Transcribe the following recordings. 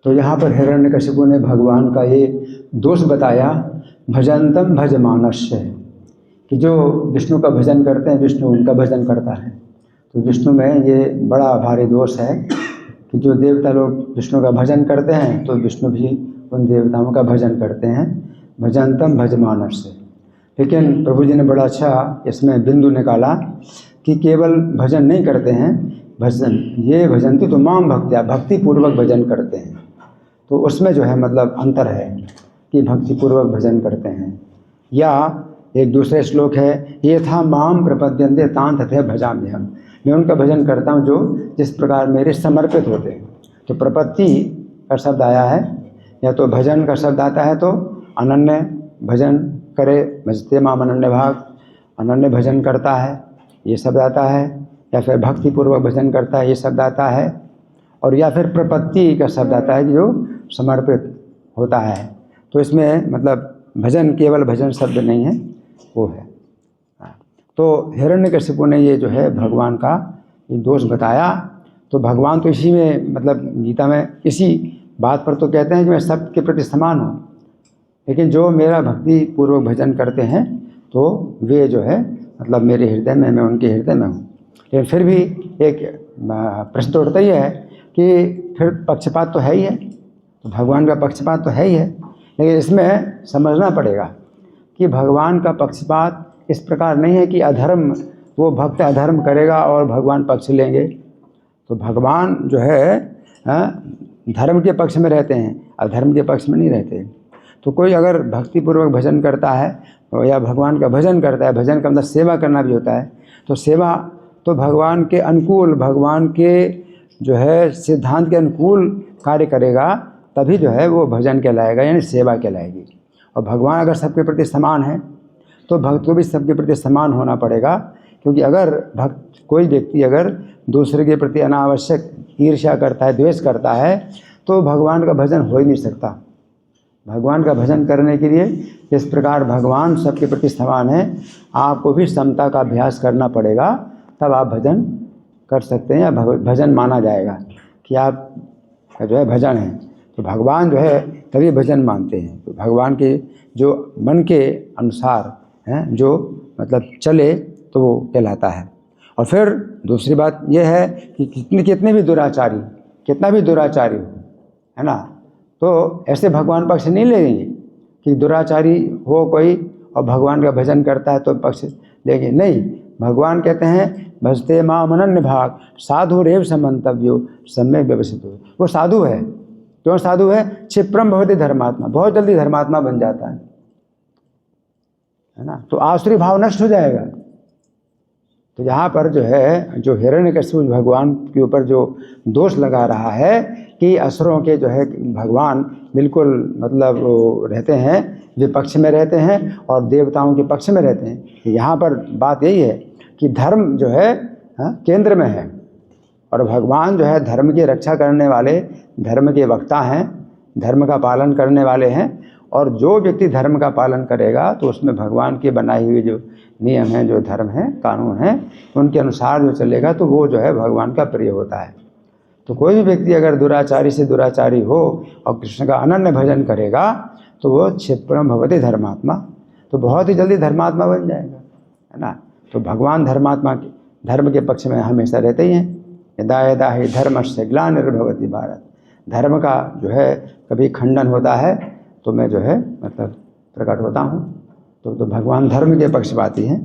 तो यहाँ पर हिरण्यकशिपु ने भगवान का ये दोष बताया, भजंतम भजमानस्य, कि जो विष्णु का भजन करते हैं विष्णु उनका भजन करता है। तो विष्णु में ये बड़ा भारी दोष है कि जो देवता लोग विष्णु का भजन करते हैं तो विष्णु भी उन देवताओं का भजन करते हैं, भजंतम भजमानस्य। लेकिन प्रभु जी ने बड़ा अच्छा इसमें बिंदु निकाला कि केवल भजन नहीं करते हैं, भजन ये भजन तो माम भक्त्या, भक्ति पूर्वक भजन करते हैं। तो उसमें जो है मतलब अंतर है कि भक्ति पूर्वक भजन करते हैं। या एक दूसरे श्लोक है, ये था माम प्रपद्यन्ते तान तथे भजामि हम, मैं उनका भजन करता हूँ जो जिस प्रकार मेरे समर्पित होते हैं। तो प्रपत्ति का शब्द आया है, या तो भजन का शब्द आता है तो अनन्य भजन करे, भजते माम अनन्य भाग, अनन्य भजन करता है ये शब्द आता है, या फिर भक्ति पूर्वक भजन करता है ये शब्द आता है, और या फिर प्रपत्ति का शब्द आता है जो समर्पित होता है। तो इसमें मतलब भजन केवल भजन शब्द नहीं है, वो है। तो हिरण्यकशिपु ने ये जो है भगवान का ये दोष बताया। तो भगवान तो इसी में मतलब गीता में इसी बात पर तो कहते हैं कि मैं सबके प्रति समान हूँ, लेकिन जो मेरा भक्ति पूर्वक भजन करते हैं तो वे जो है मतलब मेरे हृदय में, मैं उनके हृदय में हूँ। लेकिन फिर भी एक प्रश्न तो उठता ही है कि फिर पक्षपात तो है ही है, तो भगवान का पक्षपात तो है ही है, लेकिन इसमें समझना पड़ेगा कि भगवान का पक्षपात इस प्रकार नहीं है कि अधर्म, वो भक्त अधर्म करेगा और भगवान पक्ष लेंगे। तो भगवान जो है धर्म के पक्ष में रहते हैं, अधर्म के पक्ष में नहीं रहते। तो कोई अगर भक्तिपूर्वक भजन करता है या भगवान का भजन करता है, भजन का मतलब सेवा करना भी होता है, तो सेवा तो भगवान के अनुकूल, भगवान के जो है सिद्धांत के अनुकूल कार्य करेगा, तभी जो है वो भजन कहलाएगा, यानी सेवा कहलाएगी। और भगवान अगर सबके प्रति समान है तो भक्त को भी सबके प्रति समान होना पड़ेगा, क्योंकि अगर भक्त कोई व्यक्ति अगर दूसरे के प्रति अनावश्यक ईर्ष्या करता है, द्वेष करता है, तो भगवान का भजन हो ही नहीं सकता। भगवान का भजन करने के लिए इस प्रकार भगवान सबके प्रति समान है, आपको भी समता का अभ्यास करना पड़ेगा, तब आप भजन कर सकते हैं या भजन माना जाएगा कि आप जो है भजन है। तो भगवान जो है तभी भजन मानते हैं। तो भगवान के जो मन के अनुसार हैं, जो मतलब चले तो वो कहलाता है। और फिर दूसरी बात यह है कि कितने भी दुराचारी, कितना भी दुराचारी हो, है ना, तो ऐसे भगवान पक्ष नहीं लेंगे कि दुराचारी हो कोई और भगवान का भजन करता है तो पक्ष लेंगे, नहीं। भगवान कहते हैं भजते माम अनन्य भाग साधु रेव समंतव्यो सम्यक व्यवस्थित हो। वो साधु है, क्यों साधु है? क्षिप्रम भवति धर्मात्मा, बहुत जल्दी धर्मात्मा बन जाता है ना, तो आसुरी भाव नष्ट हो जाएगा। तो यहाँ पर जो है जो हिरण्यकशिपु भगवान के ऊपर जो दोष लगा रहा है कि असुरों के जो है भगवान बिल्कुल मतलब रहते हैं, विपक्ष में रहते हैं और देवताओं के पक्ष में रहते हैं। यहाँ पर बात यही है कि धर्म जो है केंद्र में है, और भगवान जो है धर्म की रक्षा करने वाले, धर्म के वक्ता हैं, धर्म का पालन करने वाले हैं। और जो व्यक्ति धर्म का पालन करेगा तो उसमें भगवान की बनाई हुई जो नियम हैं, जो धर्म हैं, कानून हैं, उनके अनुसार जो चलेगा तो वो जो है भगवान का प्रिय होता है। तो कोई भी व्यक्ति अगर दुराचारी से दुराचारी हो और कृष्ण का अनन्य भजन करेगा तो वो क्षिप्रम भवति धर्मात्मा, तो बहुत ही जल्दी धर्मात्मा बन जाएगा, है ना। तो भगवान धर्मात्मा के धर्म के पक्ष में हमेशा रहते ही हैं। यदा यदा ही धर्मस्य ग्लानिर्भवति भारत, धर्म का जो है कभी खंडन होता है तो मैं जो है मतलब प्रकट होता हूँ। तो भगवान धर्म के पक्षपाती हैं।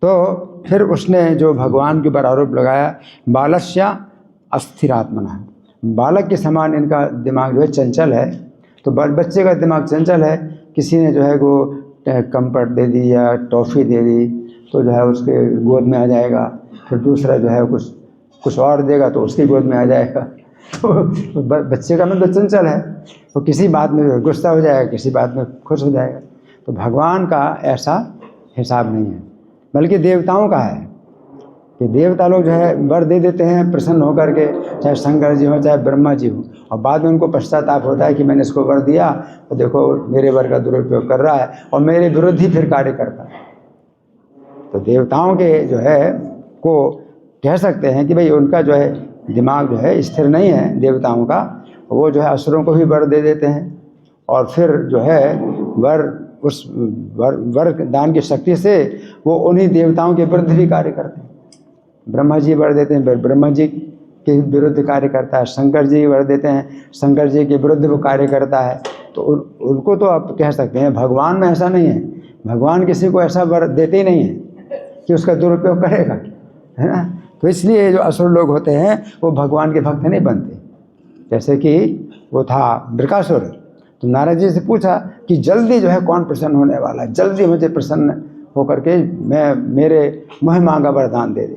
तो फिर उसने जो भगवान के ऊपर आरोप लगाया, बालस्य अस्थिरात्मना, बालक के समान इनका दिमाग जो है चंचल है। तो बच्चे का दिमाग चंचल है, किसी ने जो है वो कंफर्ट दे दी या टॉफ़ी दे दी तो जो है उसके गोद में आ जाएगा, फिर दूसरा जो है कुछ और देगा तो उसकी गोद में आ जाएगा। तो बच्चे का मन तो चंचल है, तो किसी बात में गुस्सा हो जाएगा, किसी बात में खुश हो जाएगा। तो भगवान का ऐसा हिसाब नहीं है, बल्कि देवताओं का है कि देवता लोग जो है वर दे देते हैं प्रसन्न होकर के, चाहे शंकर जी हो चाहे ब्रह्मा जी हो, और बाद में उनको पश्चाताप होता है कि मैंने इसको वर दिया तो देखो मेरे वर का दुरुपयोग कर रहा है और मेरे विरुद्ध ही फिर कार्य करता है। तो देवताओं के जो है को कह सकते हैं कि भाई उनका जो है दिमाग जो है स्थिर नहीं है देवताओं का, वो जो है असुरों को भी वर दे देते हैं, और फिर जो है उस वर दान की शक्ति से वो उन्हीं देवताओं के विरुद्ध भी कार्य करते हैं। ब्रह्मा जी वर देते हैं, ब्रह्मा जी के विरुद्ध कार्य करता है। शंकर जी वर देते हैं, शंकर जी के विरुद्ध वो कार्य करता है। तो उनको तो आप कह सकते हैं, भगवान में ऐसा नहीं है। भगवान किसी को ऐसा वर देते ही नहीं है कि उसका दुरुपयोग करेगा, है ना। तो इसलिए जो असुर लोग होते हैं वो भगवान के भक्त नहीं बनते। जैसे कि वो था वृकासुर, तो नारद जी से पूछा कि जल्दी जो है कौन प्रसन्न होने वाला है, जल्दी मुझे प्रसन्न होकर के मेरे मुँह मांगा वरदान दे दे।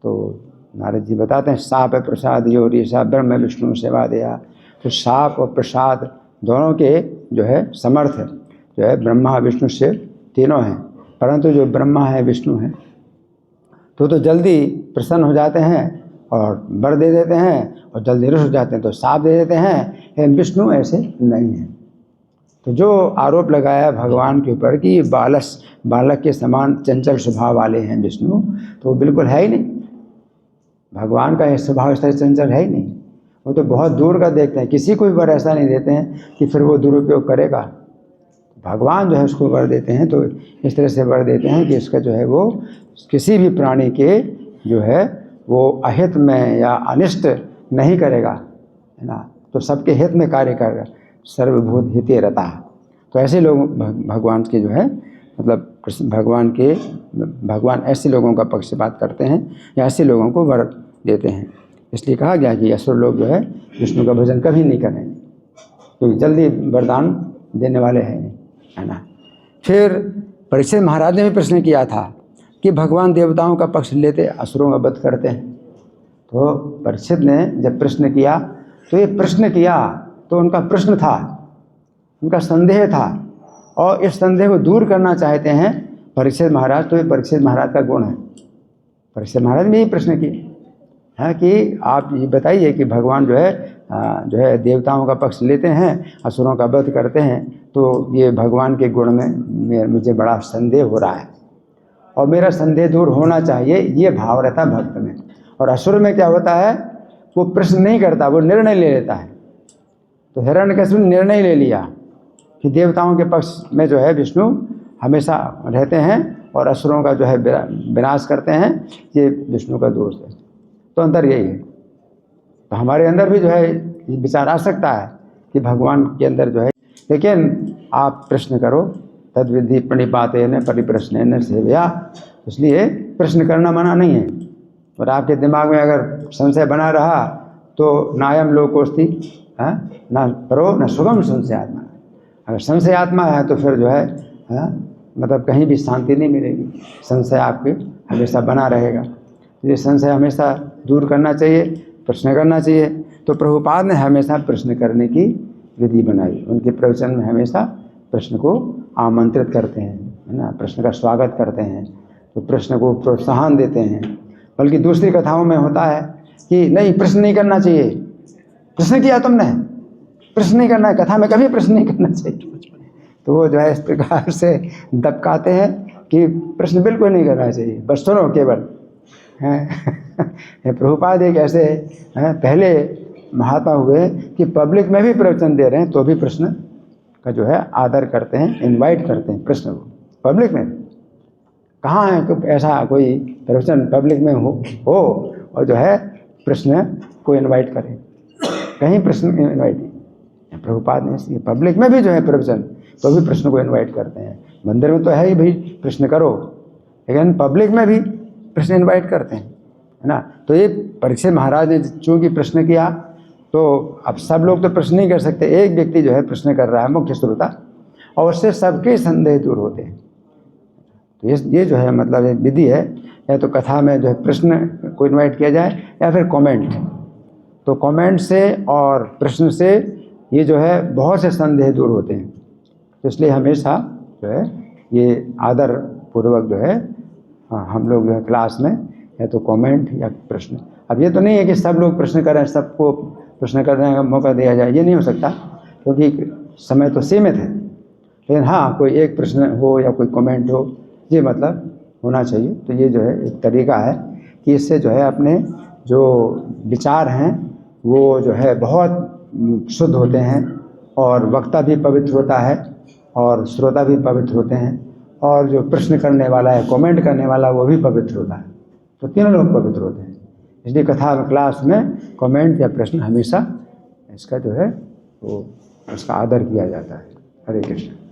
तो नारद जी बताते हैं, साप प्रसाद योरीसा ब्रह्म विष्णु सेवा दया। तो साप और प्रसाद दोनों के जो है समर्थ जो है ब्रह्मा विष्णु शिव तीनों हैं, परंतु जो ब्रह्मा है विष्णु है तो जल्दी प्रसन्न हो जाते हैं और वर दे देते हैं, और जल्दी रुष्ट हो जाते हैं तो साप दे देते हैं। विष्णु ऐसे नहीं है। तो जो आरोप लगाया भगवान के ऊपर कि बालक के समान चंचल स्वभाव वाले हैं विष्णु, तो वो बिल्कुल है ही नहीं। भगवान का स्वभाव इस तरह चंचल है ही नहीं। वो तो बहुत दूर का देखते हैं, किसी को भी वर ऐसा नहीं देते हैं कि फिर वो दुरुपयोग करेगा। भगवान जो है उसको वर देते हैं तो इस तरह से वर देते हैं कि इसका जो है वो किसी भी प्राणी के जो है वो अहित में या अनिष्ट नहीं करेगा, है ना। तो सबके हित में कार्य करेगा, सर्वभूत हिते रता। तो ऐसे लोग भगवान के जो है मतलब भगवान ऐसे लोगों का पक्षपात करते हैं या ऐसे लोगों को वर देते हैं। इसलिए कहा गया कि असुर लोग जो है विष्णु का भजन कभी नहीं करेंगे, क्योंकि जल्दी वरदान देने वाले हैं, है ना। फिर परीक्षित महाराज ने भी प्रश्न किया था कि भगवान देवताओं का पक्ष लेते असुरों का वध करते हैं। तो परीक्षित ने जब प्रश्न किया तो उनका प्रश्न था, उनका संदेह था, और इस संदेह को दूर करना चाहते हैं परीक्षित महाराज। तो ये परीक्षित महाराज का गुण है। परीक्षित महाराज ने यही प्रश्न किए हैं कि आप ये बताइए कि भगवान जो है देवताओं का पक्ष लेते हैं, असुरों का वध करते हैं, तो ये भगवान के गुण में मुझे बड़ा संदेह हो रहा है, और मेरा संदेह दूर होना चाहिए, ये भाव रहता है भक्त में। और असुर में क्या होता है, वो प्रश्न नहीं करता, वो निर्णय ले लेता है। तो हिरण्यकशिपु ने निर्णय ले लिया कि देवताओं के पक्ष में जो है विष्णु हमेशा रहते हैं और असुरों का जो है विनाश करते हैं, ये विष्णु का दोष है। तो अंतर यही है। तो हमारे अंदर भी जो है विचार आ सकता है कि भगवान के अंदर जो है, लेकिन आप प्रश्न करो, तद्विधि प्रणिपातेन परिप्रश्नेन सेवया। इसलिए प्रश्न करना मना नहीं है, और आपके दिमाग में अगर संशय बना रहा तो नायम लोकोस्ति ना परो न सुगम संशय आत्मा। अगर संशय आत्मा है तो फिर जो है मतलब कहीं भी शांति नहीं मिलेगी, संशय आपके हमेशा बना रहेगा। ये संशय हमेशा दूर करना चाहिए, प्रश्न करना चाहिए। तो प्रभुपाद ने हमेशा प्रश्न करने की विधि बनाई। उनके प्रवचन में हमेशा प्रश्न को आमंत्रित करते हैं, है ना, प्रश्न का स्वागत करते हैं, तो प्रश्न को प्रोत्साहन देते हैं। बल्कि दूसरी कथाओं में होता है कि नहीं, प्रश्न नहीं करना चाहिए, प्रश्न किया तुमने, प्रश्न नहीं करना है, कथा में कभी प्रश्न नहीं करना चाहिए। तो वो जो है इस प्रकार से दबकाते हैं कि प्रश्न बिल्कुल नहीं करना चाहिए, बस सुनो केवल। प्रभुपाद एक ऐसे पहले महात्मा हुए कि पब्लिक में भी प्रवचन दे रहे हैं तो भी प्रश्न का जो है आदर करते हैं, इनवाइट करते हैं प्रश्न को। पब्लिक में कहाँ है कि ऐसा कोई प्रवचन पब्लिक में हो और जो है प्रश्न को इनवाइट करें, कहीं प्रश्न इनवाइट नहीं। प्रभुपाद ने पब्लिक में भी जो है प्रवचन तो भी प्रश्न को इनवाइट करते हैं। मंदिर में तो है ही भाई प्रश्न करो, लेकिन पब्लिक में भी प्रश्न इनवाइट करते हैं, है ना। तो ये परीक्षित महाराज ने चूँकि प्रश्न किया तो अब सब लोग तो प्रश्न नहीं कर सकते, एक व्यक्ति जो है प्रश्न कर रहा है मुख्य श्रोता, और उससे सबके संदेह दूर होते हैं। तो ये जो है मतलब एक विधि है, या तो कथा में जो है प्रश्न को इनवाइट किया जाए या फिर कमेंट। तो कमेंट से और प्रश्न से ये जो है बहुत से संदेह दूर होते हैं। तो इसलिए हमेशा जो है ये आदर पूर्वक जो है हम लोग जो है क्लास में या तो कमेंट या प्रश्न। अब ये तो नहीं है कि सब लोग प्रश्न करें, सबको प्रश्न करने का मौका दिया जाए, ये नहीं हो सकता, क्योंकि समय तो सीमित है। लेकिन हाँ, कोई एक प्रश्न हो या कोई कमेंट हो, ये मतलब होना चाहिए। तो ये जो है एक तरीका है कि इससे जो है अपने जो विचार हैं वो जो है बहुत शुद्ध होते हैं और वक्ता भी पवित्र होता है और श्रोता भी पवित्र होते हैं और जो प्रश्न करने वाला है, कमेंट करने वाला, वो भी पवित्र होता है। तो तीनों लोग पवित्र होते हैं। इसलिए कथा क्लास में कमेंट या प्रश्न हमेशा इसका जो है वो उसका आदर किया जाता है। हरे कृष्ण।